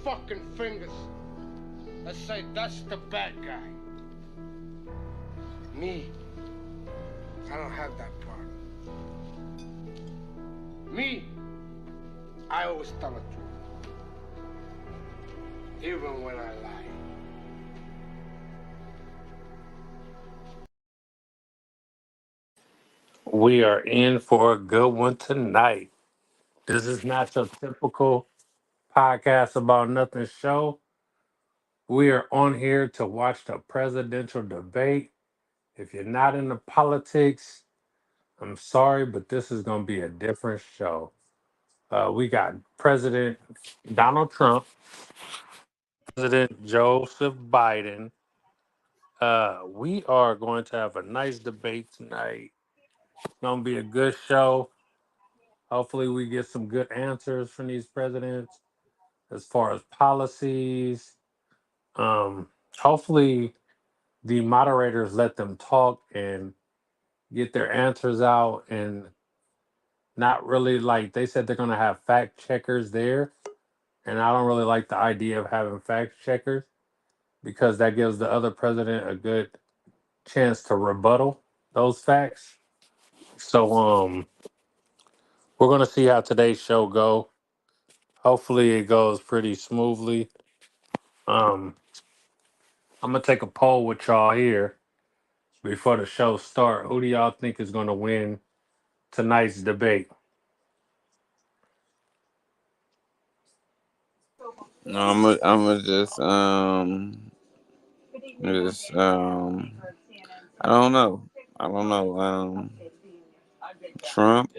fucking fingers and say that's the bad guy. Me, I don't have that part. Me, I always tell the truth, even when I lie. We are in for a good one tonight. This is not your typical podcast about nothing show. We are on here to watch the presidential debate. If you're not into politics, I'm sorry, but this is going to be a different show. We got President Donald Trump, President Joseph Biden. We are going to have a nice debate tonight. It's going to be a good show. Hopefully, we get some good answers from these presidents as far as policies. Hopefully, the moderators let them talk and get their answers out and not really like they said they're going to have fact checkers there. And I don't really like the idea of having fact checkers because that gives the other president a good chance to rebuttal those facts. So we're going to see how today's show go. Hopefully it goes pretty smoothly. Um I'm going to take a poll with y'all here before the show start. Who do y'all think is going to win tonight's debate? No, I'm just I don't know. I don't know. Trump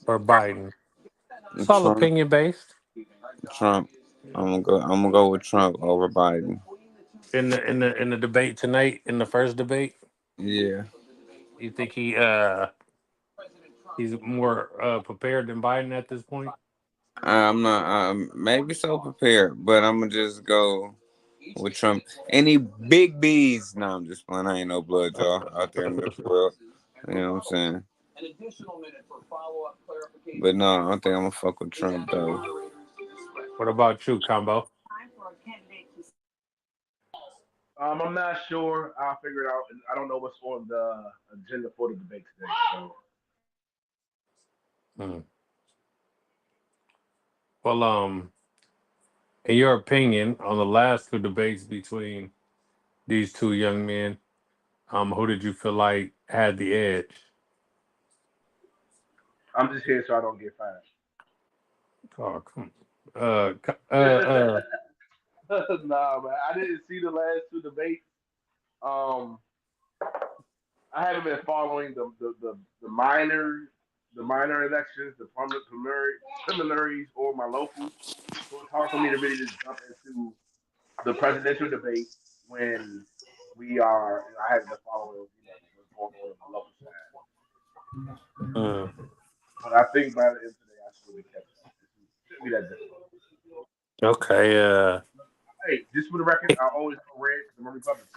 Or Biden? It's all Trump. opinion based. Trump. I'm gonna go with Trump over Biden. In the debate tonight, in the first debate, Yeah. you think he's more prepared than Biden at this point? I'm not maybe so prepared, but I'm gonna just go with Trump. Any big bees? No, I'm just playing. I ain't no blood, y'all, out there in this world. You know what I'm saying? But no, I think I'm gonna fuck with Trump though. What about you, Combo? I'm not sure. I'll figure it out. I don't know what's on the agenda for the debate today. So Hmm. Well, in your opinion, on the last two debates between these two young men, who did you feel like had the edge? I'm just here so I don't get fired. Oh, come. Uh. Nah, man. I didn't see the last two debates. Um, I haven't been following the minor elections, the primaries, or my locals. So it's hard for me to really just jump into the presidential debate when I haven't been following, what's going on my local side. Uh, But I think by the end of today, I should be catching up. It shouldn't be that difficult. okay. Hey, just for the record, I always go red because I'm a Republican.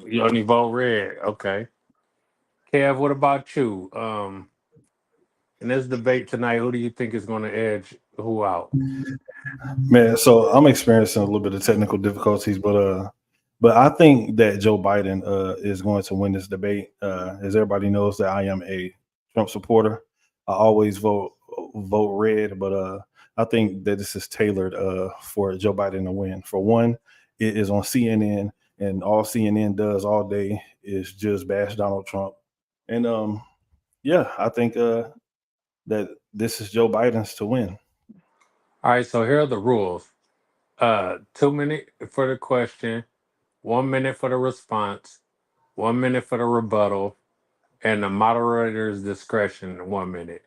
You only vote red. Okay. Kev, what about you? In this debate tonight, who do you think is going to edge who out? Man, so I'm experiencing a little bit of technical difficulties, but I think that Joe Biden is going to win this debate. As everybody knows, that I am a Trump supporter. I always vote red, but I think that this is tailored for Joe Biden to win. For one, it is on CNN, and all CNN does all day is just bash Donald Trump. And yeah, I think that this is Joe Biden's to win. All right, so here are the rules. 2 minutes for the question, 1 minute for the response, 1 minute for the rebuttal, and the moderator's discretion, 1 minute.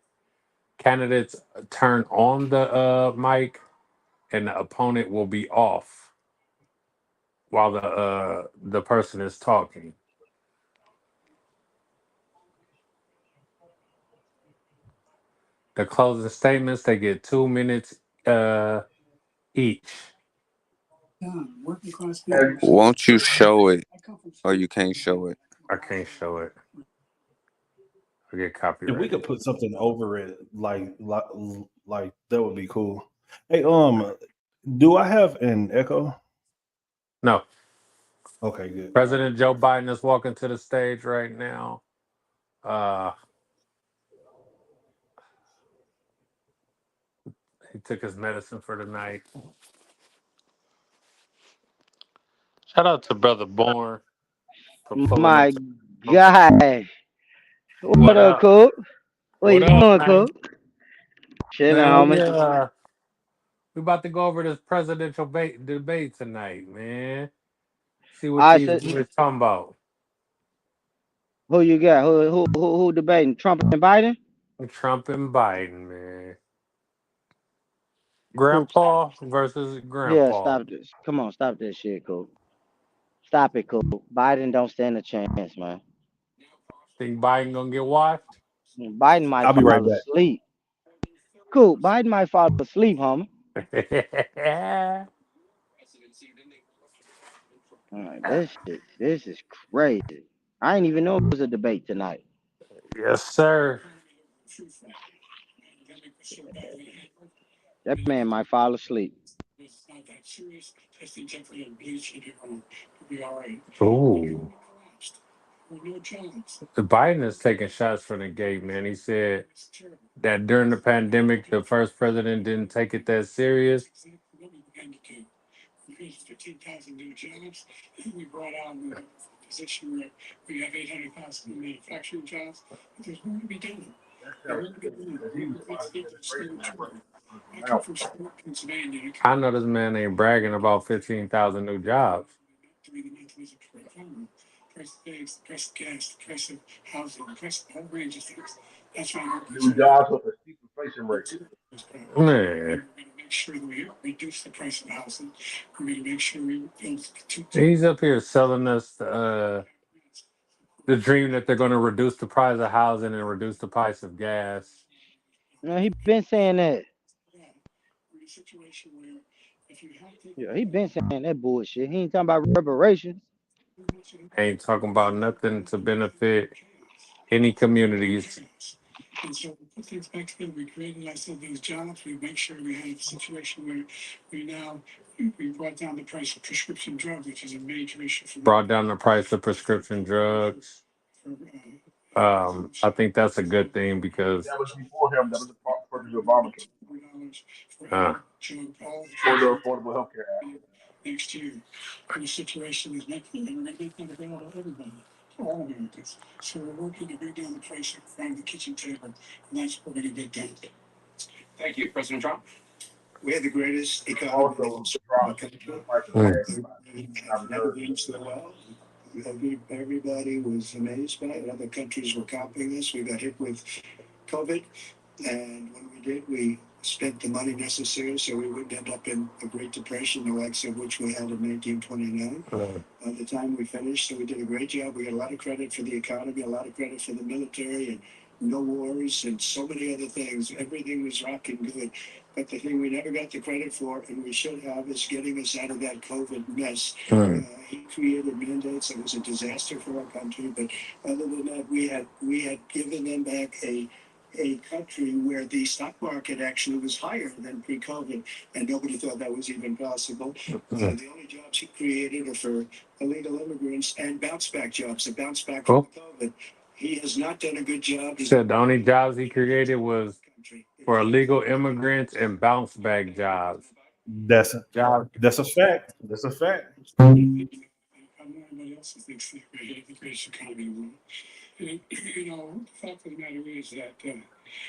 Candidates turn on the mic, and the opponent will be off while the person is talking. The closing statements they get 2 minutes each. And Won't you show it, or you can't show it? I can't show it. I get If we copyrighted. could put something over it, like that would be cool. Hey, do I have an echo? No, Okay, good. President Joe Biden is walking to the stage right now. He took his medicine for the night. Shout out to Brother Bourne for pulling up My to. God. What What up, up? Coop? What What you up, doing, man? Coop? Chilling, Man, homie. we about to go over this presidential debate tonight, man. See All what right, these so boys talking about. who you got? Who debating? Trump and Biden? Trump and Biden, man. Coop, Grandpa versus yeah, Grandpa. stop this. Come on, stop this shit, Coop. Stop it, Coop. Biden don't stand a chance, man. Think Biden gonna get washed? Biden might I'll be right fall back. asleep. Coop, Biden might fall asleep, homie. All right, this is crazy. I didn't even know it was a debate tonight. Yes, sir. That man might fall asleep. Ooh. Biden is taking shots from the gate, man. He said that during the pandemic, the first president didn't take it that serious. That's kind of crazy because he was trying to get immigration from his mouth. I know this man ain't bragging about 15,000 new jobs. New jobs with a steep inflation rate. Man, he's up here selling us the dream that they're going to reduce the price of housing and reduce the price of gas. You know, he been saying that. Yeah, he been saying that bullshit. He ain't talking about reparations. Ain't talking about nothing to benefit any communities. Brought down the price of prescription drugs. I think that's a good thing because That was before him. That was the purpose of Obamacare uh, or the Affordable Health Care Act. Also, Trump reduced the price of gas by 2.5 years ago. uh, mm, mm. Cool. Said the only jobs he created was for illegal immigrants and bounce back jobs. That's Jobs. that's a fact. That's a fact.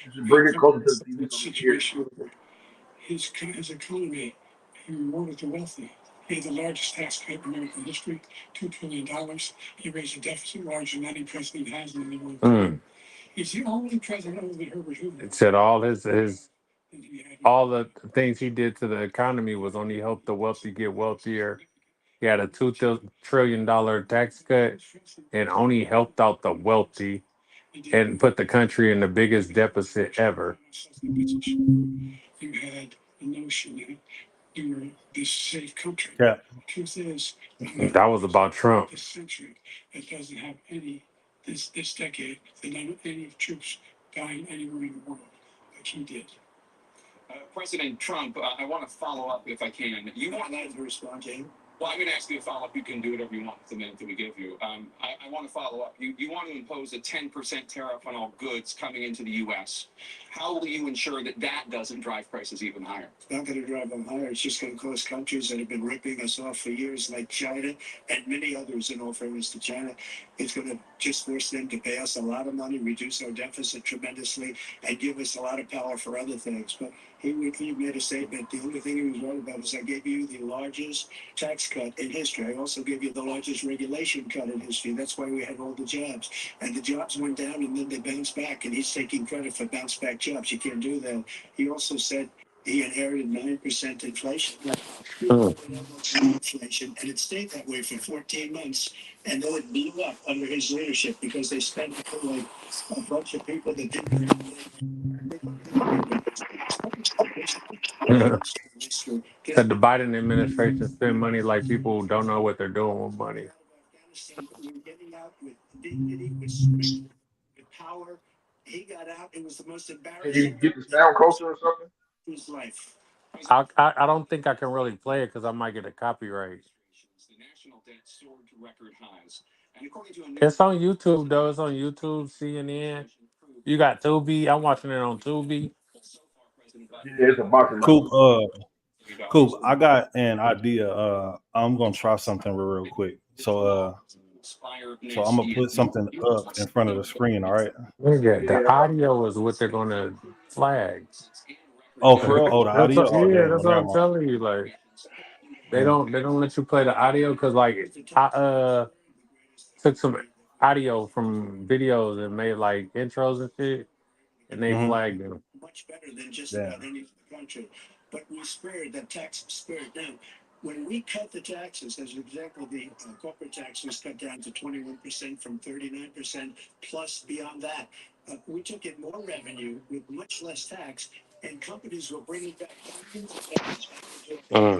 You should bring it closer to the TV so we can hear you. Mm. It said all the things he did to the economy was only help the wealthy get wealthier. He had a $2 trillion tax cut and only helped out the wealthy and put the country in the biggest deficit ever. Cap. That was about Trump. President Trump, I want to follow up if I can. You want to respond to him? Well, I'm going to ask you to follow up. You can do whatever you want with the minute that we give you. I want to follow up. You want to impose a 10% tariff on all goods coming into the U.S. How will you ensure that that doesn't drive prices even higher? It's not going to drive them higher. It's just going to cause countries that have been ripping us off for years, like China and many others, in all fairness to China, it's going to just force them to pay us a lot of money, reduce our deficit tremendously, and give us a lot of power for other things. But he made a statement. The only thing he was right about is I gave you the largest tax cut in history. I also gave you the largest regulation cut in history. That's why we had all the jobs. And the jobs went down and then they bounced back. And he's taking credit for bounce back jobs. You can't do that. He also said he inherited 9% inflation. Inflation, and it stayed that way for 14 months. And then it blew up under his leadership because they spent like a bunch of people that didn't. Said the Biden administration spend money like people don't know what they're doing with money. We're getting out with dignity, with power. He got out. It was the most Can you embarrassing get the sound closer or something? of his life. I don't think I can really play it because I might get a copyright. The national debt soared to record highs. And according to a new It's on YouTube though. It's on YouTube, CNN. You got Tubi. I'm watching it on Tubi. Yeah, it's a boxing match. Coop, I got an idea. I'm gonna try something real quick. So I'm gonna put something up in front of the screen. All right. Nigga, the audio is what they're gonna flag. Oh, for real? Oh, the That's audio. what, Oh, yeah, damn. that's Well, what never I'm mind. telling you. Like they don't let you play the audio because like I took some audio from videos and made like intros and shit, and they flagged them. Much better than just Damn. about any other country. But we spared that tax spirit. Now, when we cut the taxes, as an example, the corporate tax was cut down to 21% from 39%, plus beyond that. We took in more revenue with much less tax, and companies were bringing back billions of dollars back.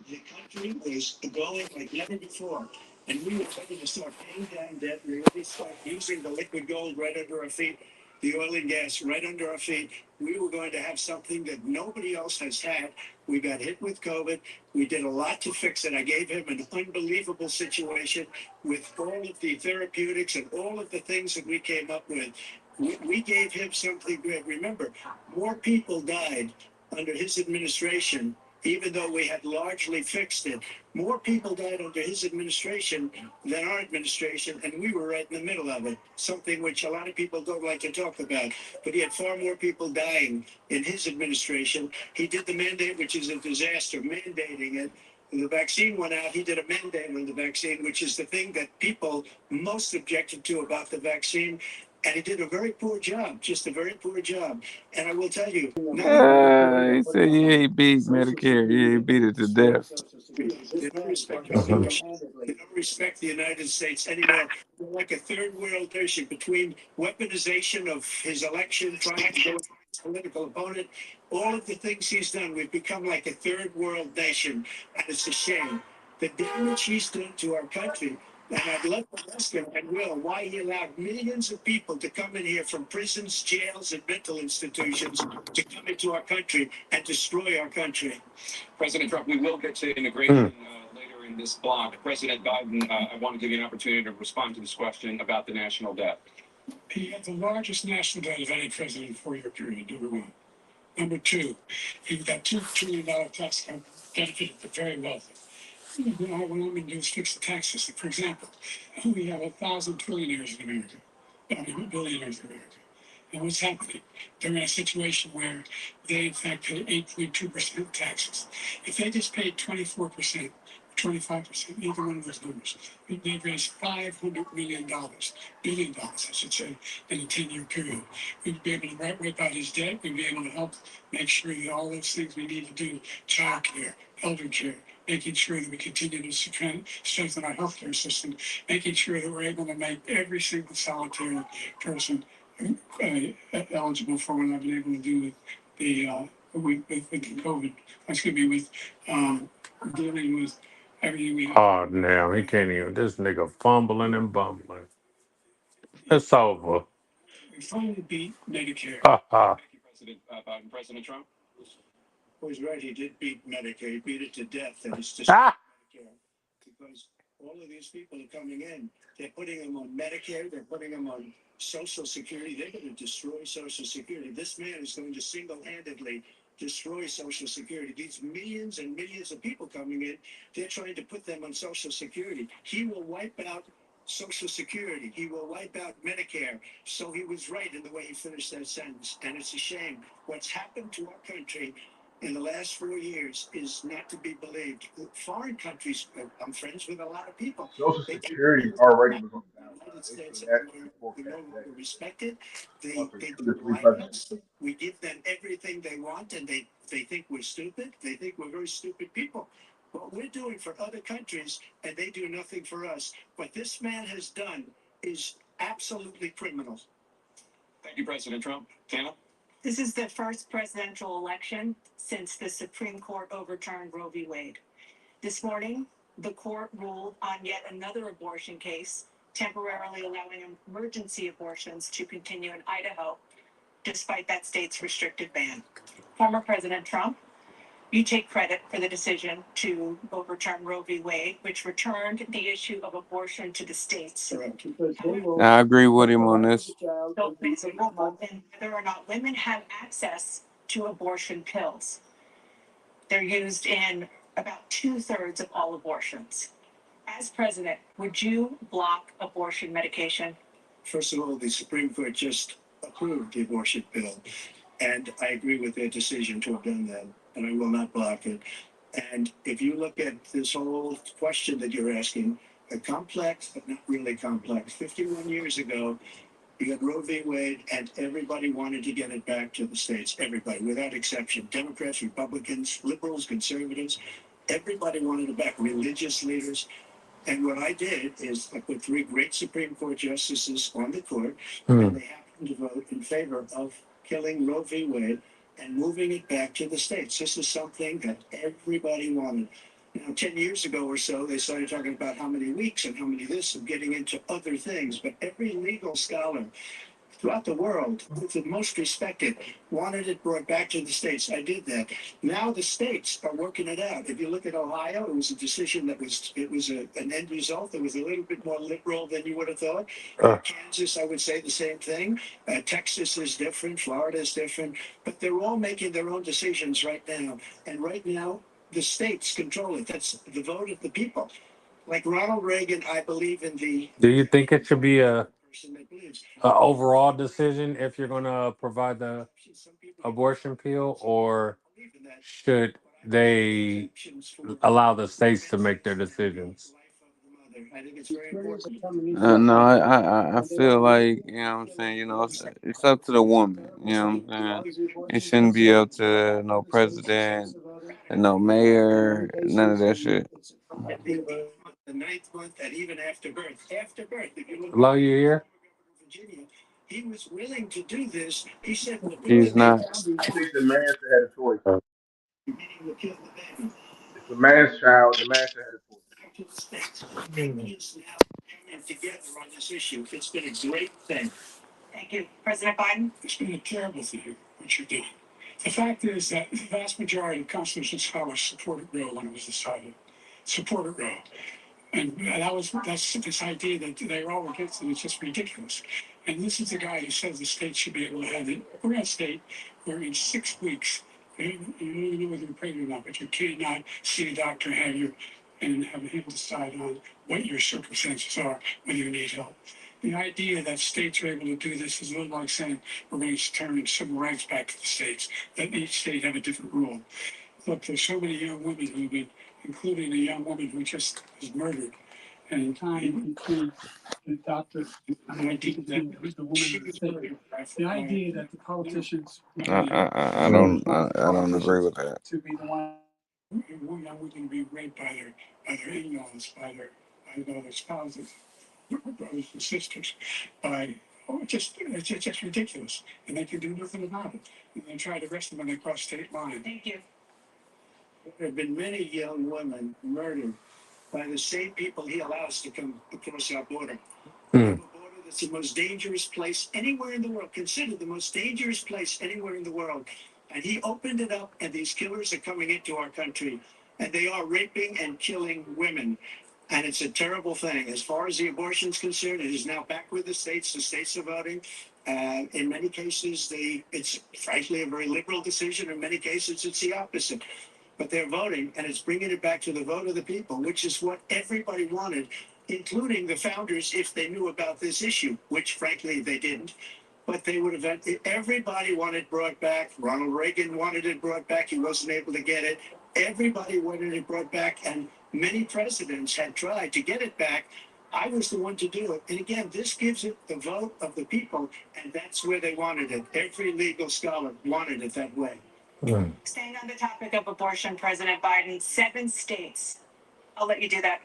The country was going like never before. And we were ready to start paying down debt. We were ready to start using the liquid gold right under our feet, the oil and gas right under our feet. We were going to have something that nobody else has had. We got hit with COVID. We did a lot to fix it. I gave him an unbelievable situation with all of the therapeutics and all of the things that we came up with. We gave him something good. Remember, more people died under his administration, even though we had largely fixed it. More people died under his administration than our administration, and we were right in the middle of it, something which a lot of people don't like to talk about. But he had far more people dying in his administration. He did the mandate, which is a disaster, mandating it. When the vaccine went out, he did a mandate on the vaccine, which is the thing that people most objected to about the vaccine. And he did a very poor job, just a very poor job. And I will tell you, He said he ain't beat Medicare. He ain't beat it to death. they don't respect our nation. They don't respect the United States anymore. They're like a third world nation between weaponization of his election, trying to go with his political opponent, all of the things he's done. We've become like a third world nation, and it's a shame. The damage he's done to our country. And I'd love to ask him, and will, why he allowed millions of people to come in here from prisons, jails, and mental institutions to come into our country and destroy our country. President Trump, we will get to immigration later in this block. President Biden, I want to give you an opportunity to respond to this question about the national debt. He had the largest national debt of any president in a four-year period, number one. Number two, you've got $2 trillion tax cut benefited the very wealthy. What I'm going to do is fix the tax system. For example, we have 1,000 trillionaires in America, billionaires in America. And what's happening? They're in a situation where they, in fact, pay 8.2% taxes. If they just paid 24%, 25%, either one of those numbers, they'd raise $500 million, billion dollars, I should say, in a 10-year period. We'd be able to wipe out his debt. We'd be able to help make sure that all those things we need to do, child care, elder care, making sure that we continue to strengthen our healthcare system, making sure that we're able to make every single solitary person eligible for what I've been able to do with the COVID. Excuse me, with dealing with everything we have. Oh damn, he can't even. This nigga fumbling and bumbling. It's over. We finally beat Medicare. Ha ha. Thank you, President Biden. President Trump. was right. He did beat Medicare. He beat it to death. And it's just Ah! Medicare. Because all of these people are coming in. They're putting them on Medicare. They're putting them on Social Security. They're going to destroy Social Security. This man is going to single-handedly destroy Social Security. These millions and millions of people coming in, they're trying to put them on Social Security. He will wipe out Social Security. He will wipe out Medicare. So he was right in the way he finished that sentence. And it's a shame. What's happened to our country in the last 4 years is not to be believed. Foreign countries, I'm friends with a lot of people. Social They do Security things already like was on the the United downside. They States said of that America. before We no Pat longer Jackson. respect it. They For they 2 to don't 3 like presidents. us. We give them everything they want, and they think we're stupid. They think we're very stupid people. What we're doing for other countries, and they do nothing for us. What this man has done is absolutely criminal. Thank you, President Trump. Tana? This is the first presidential election since the Supreme Court overturned Roe v. Wade. This morning, the court ruled on yet another abortion case, temporarily allowing emergency abortions to continue in Idaho, despite that state's restricted ban. Former President Trump, you take credit for the decision to overturn Roe v. Wade, which returned the issue of abortion to the states. I agree with him on this. So there's a rule in whether or not women have access to abortion pills. They're used in about 2/3 of all abortions. As president, would you block abortion medication? First of all, the Supreme Court just approved the abortion bill, and I agree with their decision to have done that, and I will not block it. And if you look at this whole question that you're asking, complex, but not really complex. 51 years ago, you got Roe v. Wade, and everybody wanted to get it back to the states. Everybody, without exception. Democrats, Republicans, liberals, conservatives, everybody wanted it back. Religious leaders. And what I did is I put 3 great Supreme Court justices on the court, and they happened to vote in favor of killing Roe v. Wade and moving it back to the states. This is something that everybody wanted. Now, 10 years ago or so, they started talking about how many weeks and how many this and getting into other things. But every legal scholar throughout the world, the most respected, wanted it brought back to the states. I did that. Now the states are working it out. If you look at Ohio, it was a decision that was an end result that was a little bit more liberal than you would have thought. Kansas, I would say the same thing. Texas is different. Florida is different. But they're all making their own decisions right now. And right now, the states control it. That's the vote of the people. Like Ronald Reagan, I believe in the. Do you think it should be a Person that believes. overall decision if you're going to provide the Some people abortion pill, or believe in that. should they allow the states to make their decisions? I think it's very important. No, I feel like, you know what I'm saying, it's up to the woman, you know what I'm saying? It shouldn't be up to no president, no mayor, none of that shit. The 9th month, and even after birth, if you look Hello, you here? at Virginia, he was willing to do this. He said, we'll put He's the not. baby I think the man should have a choice. meaning we'll kill the baby. It's a man's child. The man should have a choice. Back to the States. Millions now coming together on this issue. It's been a great thing. Thank you. President Biden? It's been a terrible thing, what you're doing. The fact is that the vast majority of constitutional scholars supported Roe when it was decided. Supported Roe. And that's this idea that they're all against it. It's just ridiculous. And this is the guy who says the state should be able to have it. We're at a state where in 6 weeks, you don't even know whether you're pregnant or not, but you cannot see a doctor and have him decide on what your circumstances are, whether you need help. The idea that states are able to do this is a little like saying we're going to turn civil rights back to the states, that each state have a different rule. Look, there's so many young women who've been, including a young woman who just was murdered. And including the doctor, the idea that the politicians I don't agree with that. to be the one young women be raped by their in-laws, by their spouses, brothers and sisters, it's just ridiculous, and they can do nothing about it. And they try to arrest them when they cross state lines. Thank you. There have been many young women murdered by the same people he allows to come across our border. We have a border that's the most dangerous place anywhere in the world, considered the most dangerous place anywhere in the world. And he opened it up, and these killers are coming into our country, and they are raping and killing women. And it's a terrible thing. As far as the abortion is concerned, it is now back with the states. The states are voting. In many cases, it's frankly a very liberal decision. In many cases, it's the opposite. But they're voting, and it's bringing it back to the vote of the people, which is what everybody wanted, including the founders, if they knew about this issue, which frankly they didn't. But they would have, everybody wanted it brought back. Ronald Reagan wanted it brought back. He wasn't able to get it. Everybody wanted it brought back, and many presidents had tried to get it back. I was the one to do it. And again, this gives it the vote of the people, and that's where they wanted it. Every legal scholar wanted it that way. Mm. Staying on the topic of abortion, President Biden, 7 states, I'll let you do that.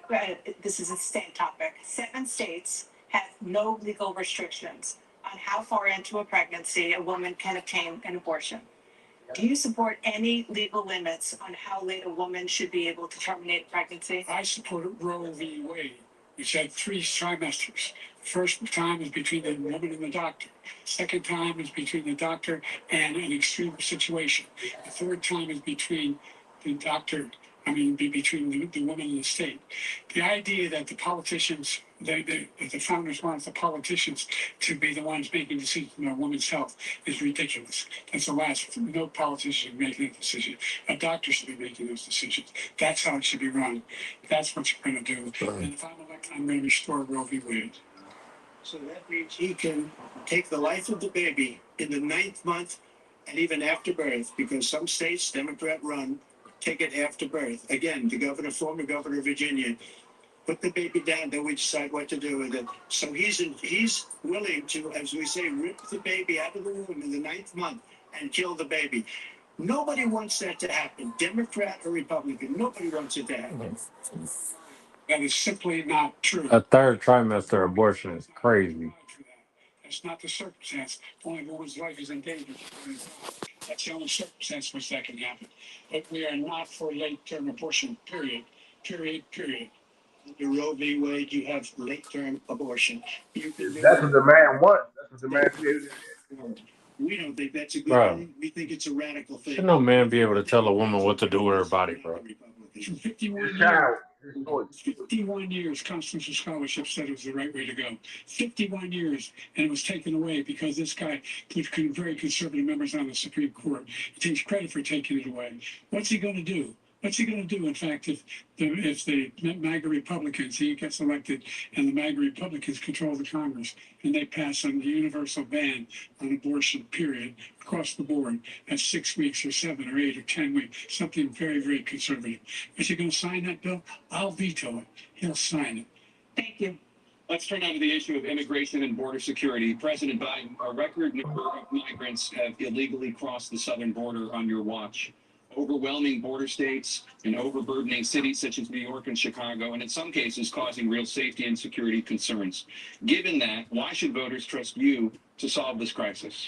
This is the same topic. 7 states have no legal restrictions on how far into a pregnancy a woman can obtain an abortion. Do you support any legal limits on how late a woman should be able to terminate a pregnancy? I support Roe v. Wade, which had 3 trimesters. First time is between the woman and the doctor. Second time is between the doctor and an extreme situation. The third time is between the doctor, between the woman and the state. The idea that the politicians, that the founders want the politicians to be the ones making decisions on a woman's health is ridiculous. That's the last. No politician should make that decision. A doctor should be making those decisions. That's how it should be run. That's what you're going to do. And if I'm elected, I'm going to restore Roe v. Wade. So that means he can take the life of the baby in the 9th month and even after birth, because some states, Democrat run, take it after birth. Again, the former governor of Virginia, put the baby down, then we decide what to do with it. So he's willing to, as we say, rip the baby out of the womb in the 9th month and kill the baby. Nobody wants that to happen, Democrat or Republican. Nobody wants it to happen. That is simply not true. A third trimester abortion is crazy. That's not the circumstance. Only a woman's life is in danger. That's the only circumstance which that can happen. But we are not for late-term abortion, period. Under Roe v. Wade, you have late-term abortion. That's what the man wants. That's what the man should be able to do. We don't think that's a good Bro. thing. We think it's a radical thing. Should no man be able to tell a woman what to do with her body, bro? For 51 His years, child, his choice. 51 years, constitutional scholarship said it was the right way to go. 51 years, and it was taken away because this guy put very conservative members on the Supreme Court. He takes credit for taking it away. What's he going to do? What's he going to do, in fact, if the MAGA Republicans, he gets elected, and the MAGA Republicans control the Congress, and they pass on the universal ban on abortion, period, across the board, at 6 weeks or 7 or 8 or 10 weeks, something very, very conservative. Is he going to sign that bill? I'll veto it. He'll sign it. Thank you. Let's turn on to the issue of immigration and border security. President Biden, a record number of migrants have illegally crossed the southern border on your watch. Overwhelming border states and overburdening cities such as New York and Chicago, and in some cases causing real safety and security concerns. Given that, why should voters trust you to solve this crisis?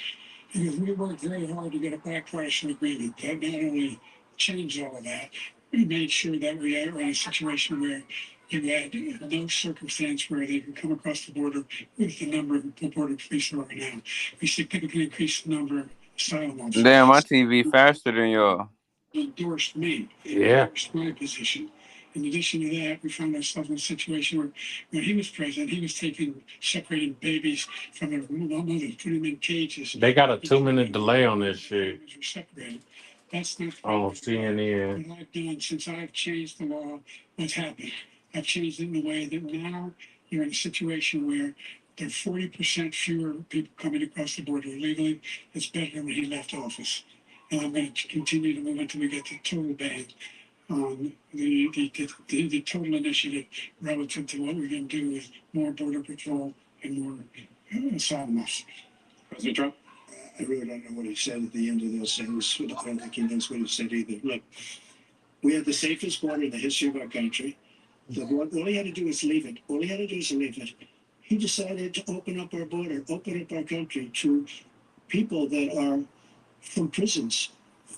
Because we worked very hard to get a bipartisan agreement that not only changed all of that, we made sure that we are in a situation where you had no circumstance where they can come across the border with the number of border police there are now. We significantly increased the number of asylum officers. Damn, my TV faster than y'all. Endorsed me. Yeah. Endorsed my position. In addition to that, we found ourselves in a situation where, when he was president, he was separating babies from their mothers, putting them in cages. They got a 2-minute delay on this shit. Babies were separated. That's not On CNN. what I've done since I've changed the law. What's happened? I've changed it in a way that now you're in a situation where there are 40% fewer people coming across the border illegally. It's better than when he left office. And I'm going to continue to move until we get the total ban on the total initiative relative to what we're going to do with more border patrol and more asylum officers. President Trump? I really don't know what he said at the end of those things. I don't think he knows what he said either. Look, we have the safest border in the history of our country. All he had to do was leave it. All he had to do was leave it. He decided to open up our border, open up our country to people that are from prisons,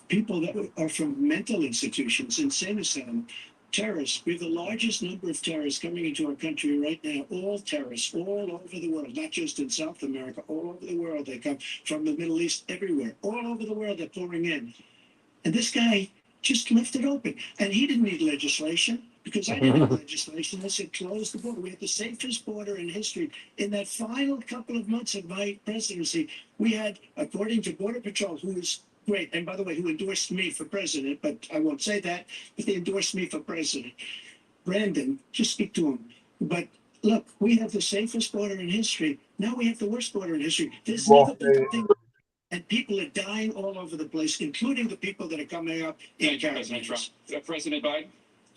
people that are from mental institutions, insane asylum. terrorists. We have the largest number of terrorists coming into our country right now. All terrorists, all over the world, not just in South America, all over the world. They come from the Middle East, everywhere. All over the world, they're pouring in. And this guy just left it open. And he didn't need legislation because I didn't have legislation. I said, close the border. We had the safest border in history. In that final couple of months of my presidency, we had, according to Border Patrol, who is great, and by the way, who endorsed me for president, but I won't say that, but they endorsed me for president. Brandon, just speak to him. But look, we have the safest border in history. Now we have the worst border in history. There's never been a thing. And people are dying all over the place, including the people that are coming up in President Trump. caravans. President Biden.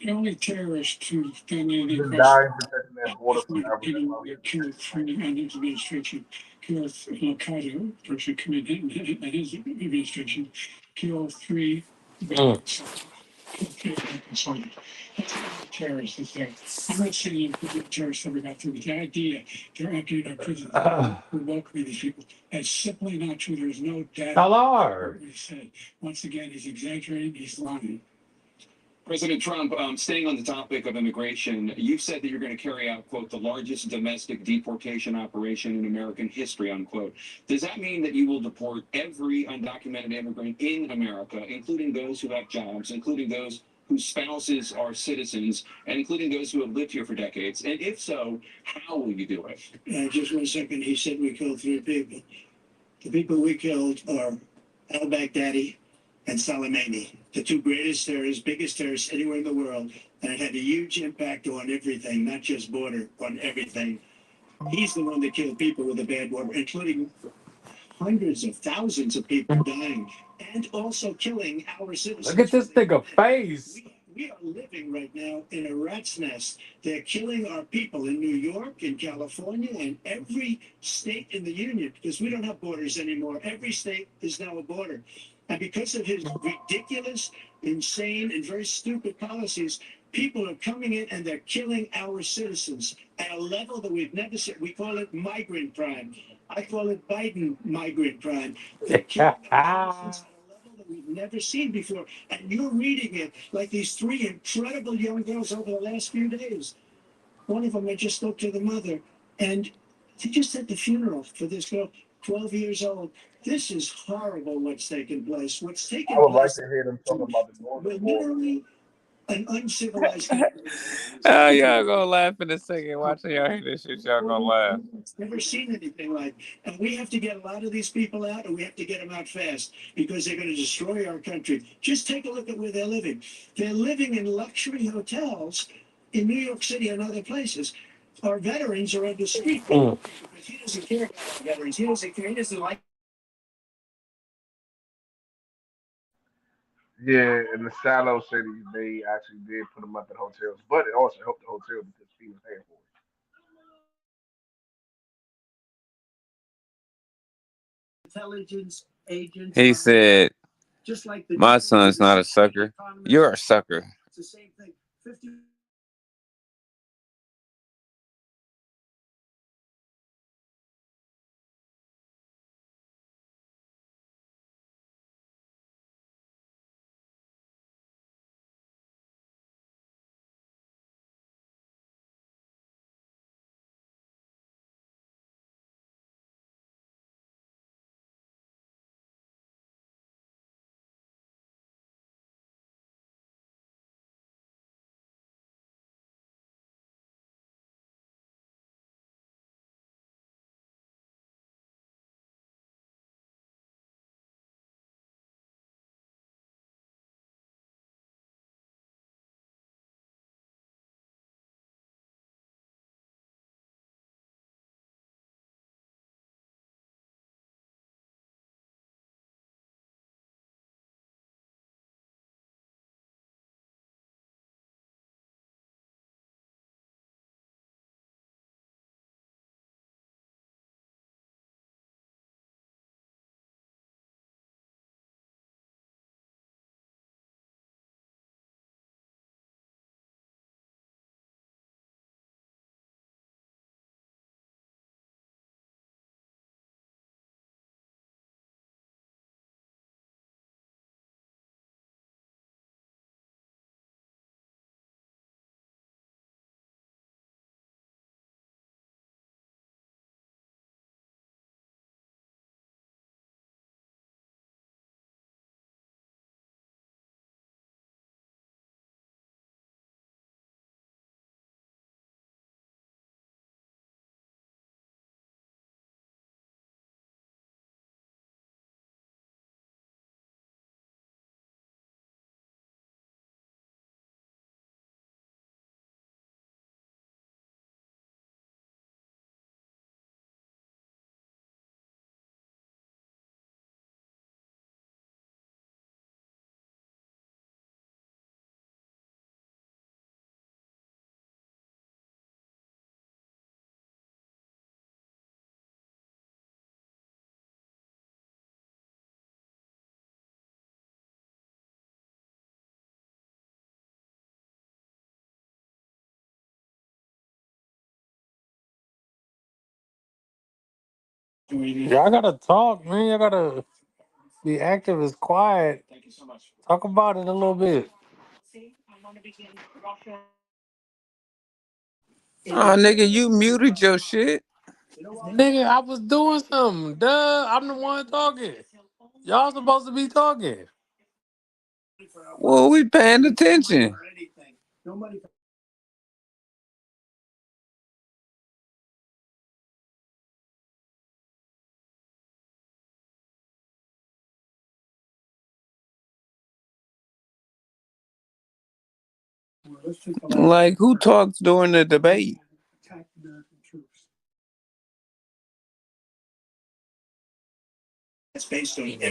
The only terrorist who's done anything Just across dying protecting that border is from when Africa. people get killed from the administration, killed Al Qaeda, person committed in his administration, killed three soldiers. That's not a terrorist is there. I'm not saying the terrorists ever got through. The idea they're emptying our prisons, we're welcoming these people. That's simply not true. There's no data. Hello. He said, once again, he's exaggerating, he's lying. President Trump, staying on the topic of immigration, you've said that you're going to carry out, quote, the largest domestic deportation operation in American history, unquote. Does that mean that you will deport every undocumented immigrant in America, including those who have jobs, including those whose spouses are citizens, and including those who have lived here for decades? And if so, how will you do it? Just 1 second. He said we killed three people. The people we killed are al-Baghdadi and Soleimani, the two greatest terrorists, biggest terrorists anywhere in the world. And it had a huge impact on everything, not just border, on everything. He's the one that killed people with a bad border, including hundreds of thousands of people dying and also killing our citizens. Look at this nigga face. We are living right now in a rat's nest. They're killing our people in New York, in California, and every state in the union because we don't have borders anymore. Every state is now a border. And because of his ridiculous, insane, and very stupid policies, people are coming in and they're killing our citizens at a level that we've never seen. We call it migrant crime. I call it Biden migrant crime. They're killing our citizens at a level that we've never seen before. And you're reading it like these three incredible young girls over the last few days. One of them, I just spoke to the mother, and they just had the funeral for this girl, 12 years old. This is horrible what's taking place. What's taking I would like place, to hear them talk about the we're northern border. literally an uncivilized country. Oh, y'all gonna laugh in a second. Watching y'all hear this shit, y'all gonna laugh. Never seen anything like. And we have to get a lot of these people out, and we have to get them out fast because they're going to destroy our country. Just take a look at where they're living. They're living in luxury hotels in New York City and other places. Our veterans are on the street because he doesn't care about our veterans. He doesn't care. He doesn't like. Yeah, in the shallow cities, they actually did put them up in hotels, but it also helped the hotel because FEMA paying for it. Intelligence agents. He said, Just like the my son's not a sucker. You're a sucker. It's the same thing. 50 Y'all gotta talk, man. Y'all gotta be active as quiet. Talk about it a little bit. Oh, nigga, you muted your shit. Nigga, I was doing something. Duh, I'm the one talking. Y'all supposed to be talking. Well, we paying attention. Like, who talks during the debate?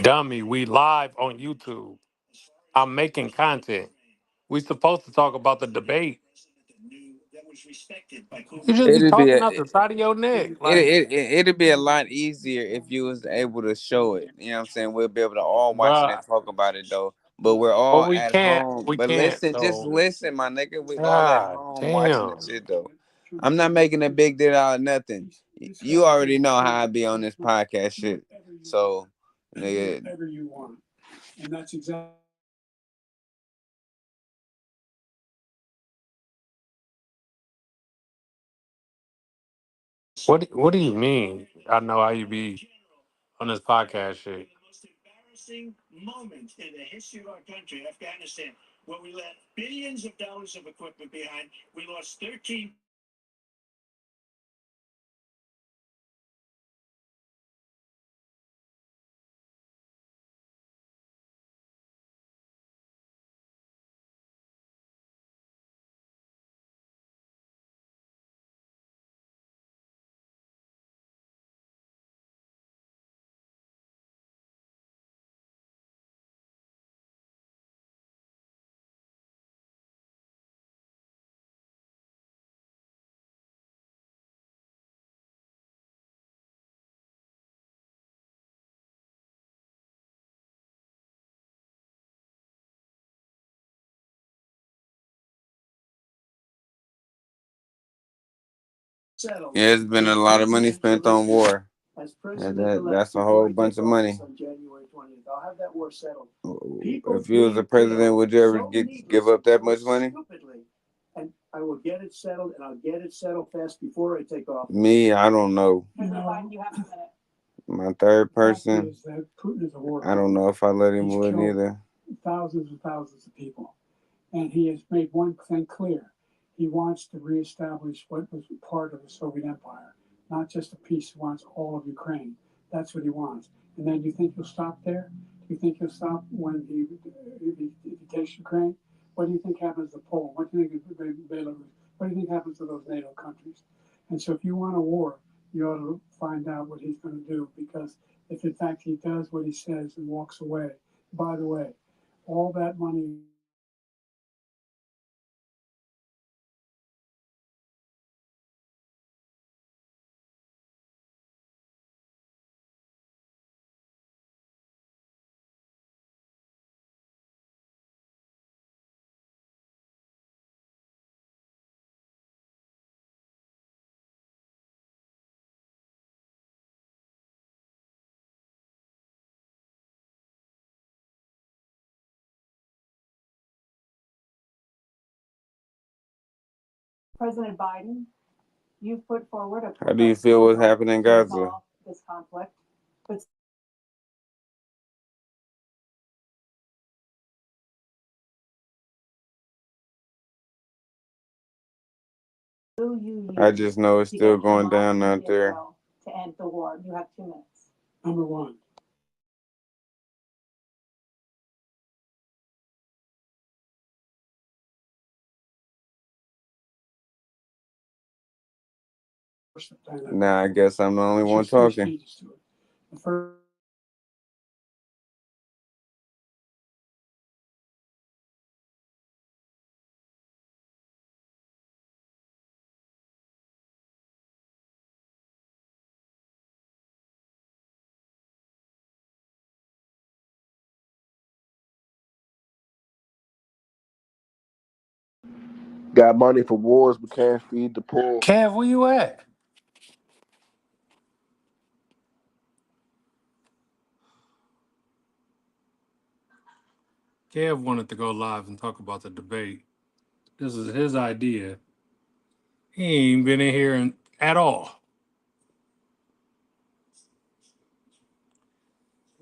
Dummy, we live on YouTube. I'm making content. We supposed to talk about the debate. You just be It'd be talking a, out the side of your neck. Like, it'd be a lot easier if you was able to show it. You know what I'm saying? We'll be able to all watch it and bruh, talk about it though. But we're but all we at can't. home. We But can't. listen, just So, listen, my nigga. We all at God home watching the damn. shit though. I'm not making a big deal out of nothing. You already know how I be on this podcast shit. So, nigga, What do you mean? I know how you be on this podcast shit. Most embarrassing moment in the history of our country, Afghanistan, where we left billions of dollars of equipment behind. We lost 13. yeah, it's been a lot of money spent on war. That's a whole bunch of money. If you was a president, would you ever give up that much money? And I will get it settled, and I'll get it settled fast before I take off. Me, I don't know. My third person, I don't know if I let him win either. Thousands and thousands of people. And he has made one thing clear. He wants to reestablish what was part of the Soviet Empire, not just a piece. He wants all of Ukraine. That's what he wants. And then you think he'll stop there? Do you think he'll stop when he takes Ukraine? What do you think happens to Poland? What do you think of Belarus? What do you think happens to those NATO countries? And so if you want a war, you ought to find out what he's going to do, because if in fact he does what he says and walks away, by the way, all that money. President Biden, you've put forward a How do you feel what's happening in Gaza? this conflict, but I just know it's still going down out there. to end the war. You have 2 minutes. Number one, Now I guess I'm the only one talking. the first, Got money for wars, but can't feed the poor. Kev, where you at? Kev wanted to go live and talk about the debate. This is his idea. He ain't even been in here at all.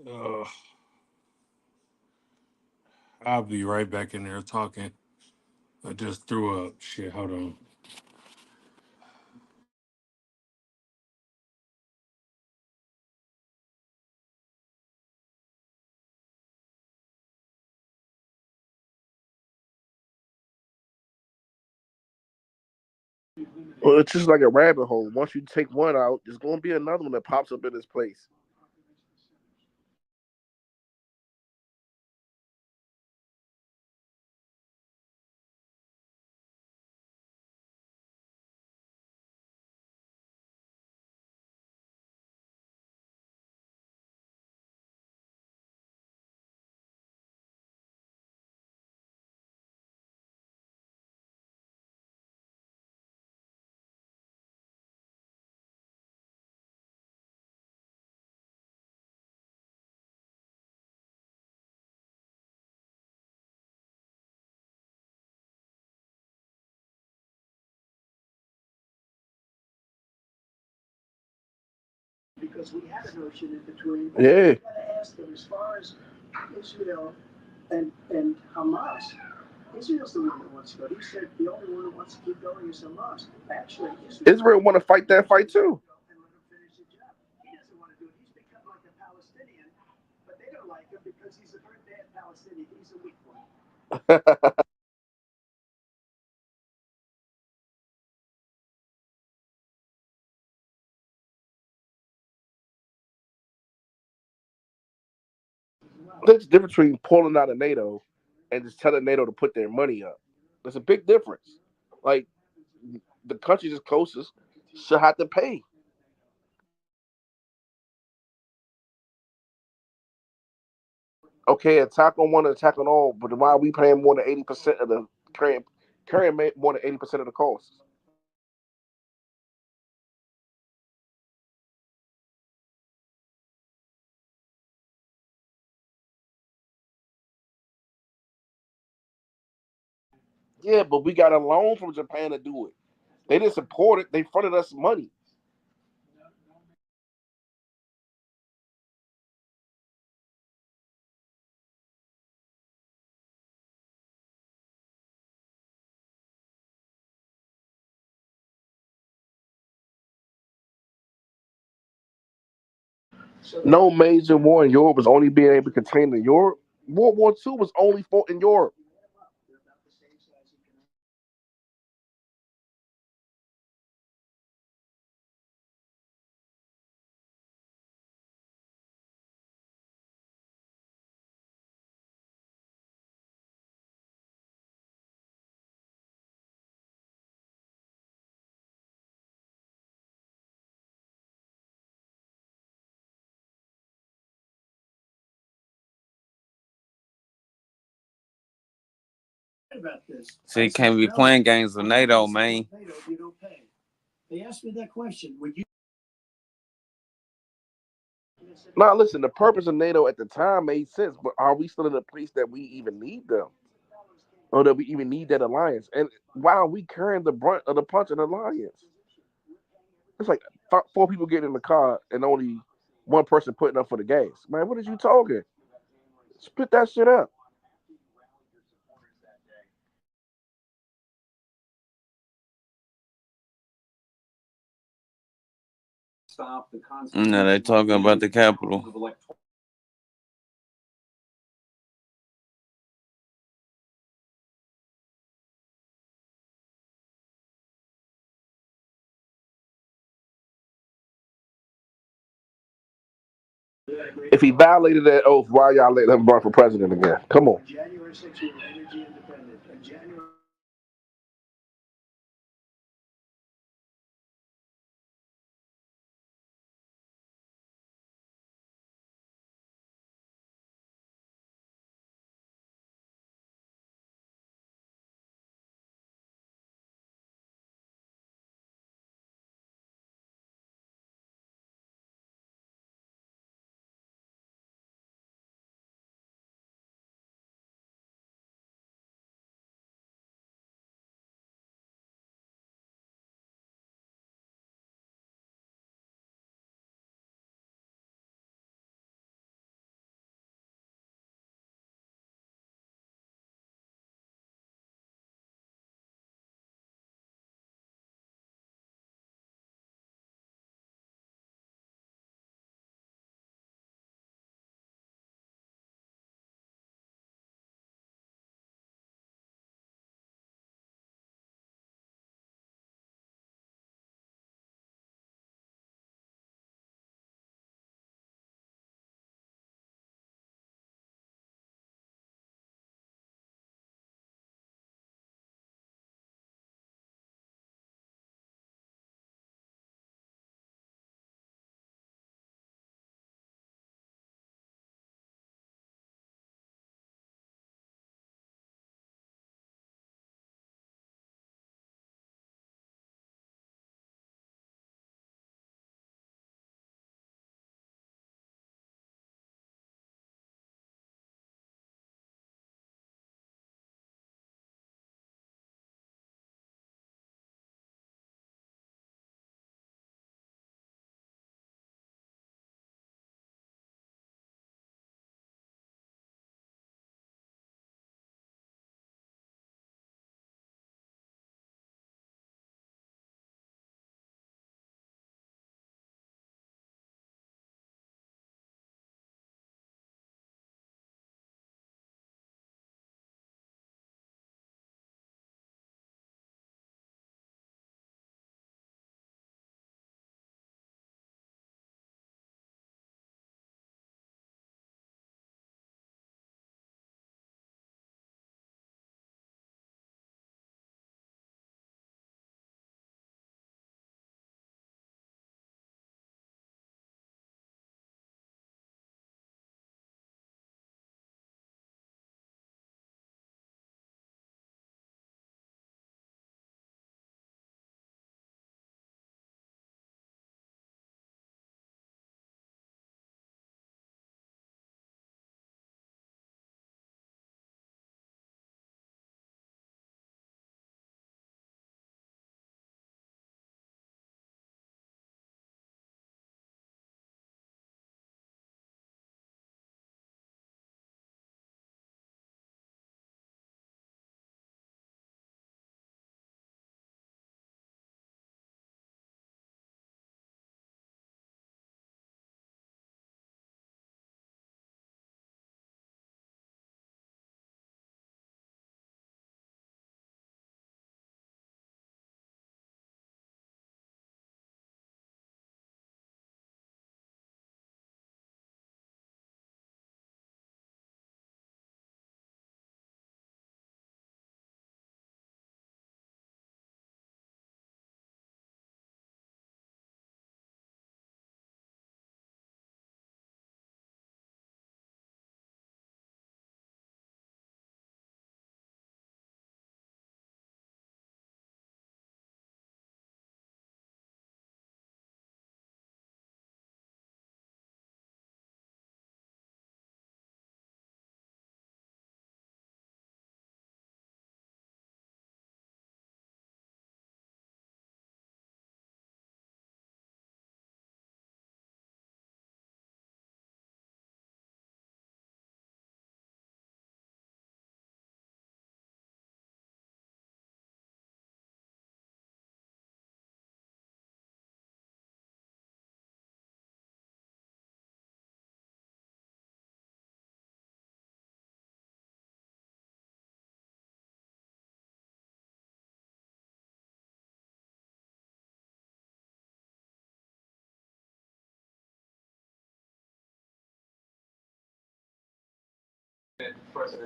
Uh, I'll be right back in there talking. I just threw up. Shit, hold on. Well, it's just like a rabbit hole. Once you take one out, there's going to be another one that pops up in its place. Because we had a notion in between. Yeah. You gotta ask them as far as Israel and Hamas. Israel's the one that wants to go. He said the only one who wants to keep going is Hamas. Actually, Israel want to fight that fight too. And let him finish the job. He doesn't want to do it. He's become like a Palestinian, but they don't like him because he's a very bad Palestinian. He's a weak one. There's a difference between pulling out of NATO and just telling NATO to put their money up. There's a big difference. Like the countries that's closest should have to pay. Okay, attack on one, attack on all, but why are we paying more than 80% of the carrying more than 80% of the costs? Yeah, but we got a loan from Japan to do it. They didn't support it. They funded us money. No major war in Europe was only being able to contain in Europe. World War II was only fought in Europe. About this. So you can't be playing games with NATO, man. You don't pay. They asked me that question. Would you? Now, listen, the purpose of NATO at the time made sense, but are we still in a place that we even need them? Or that we even need that alliance? And why are we carrying the brunt of the punch of the alliance? It's like four people getting in the car and only one person putting up for the gas. Man, what are you talking? Split that shit up. No, they talking about the Capitol. If he violated that oath, why y'all let him run for president again? Come on. January 6th, we were energy independent. And January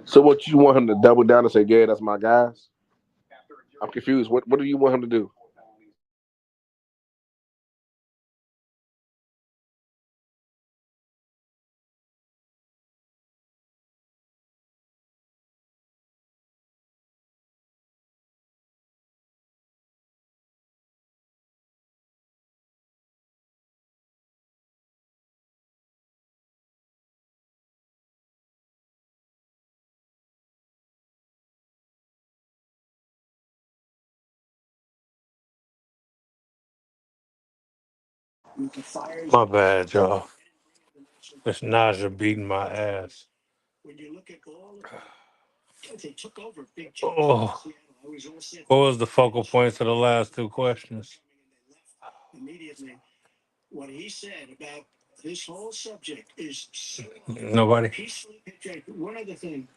So what you want him to double down and say, "Yeah, that's my guys"? I'm confused. What do you want him to do? My bad, y'all. It's Naja beating my ass. When you look at all of they took over big Oh, Seattle. I was all set. what was the focal points of the last two questions? Immediately, what he said about this whole subject is Nobody. peacefully. One other thing,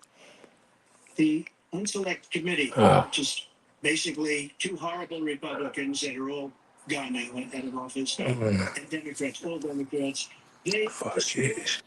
the Unselect Committee, Ah, which is basically two horrible Republicans that are all gone now out of office, mm, and Democrats, all Democrats. They fuck it.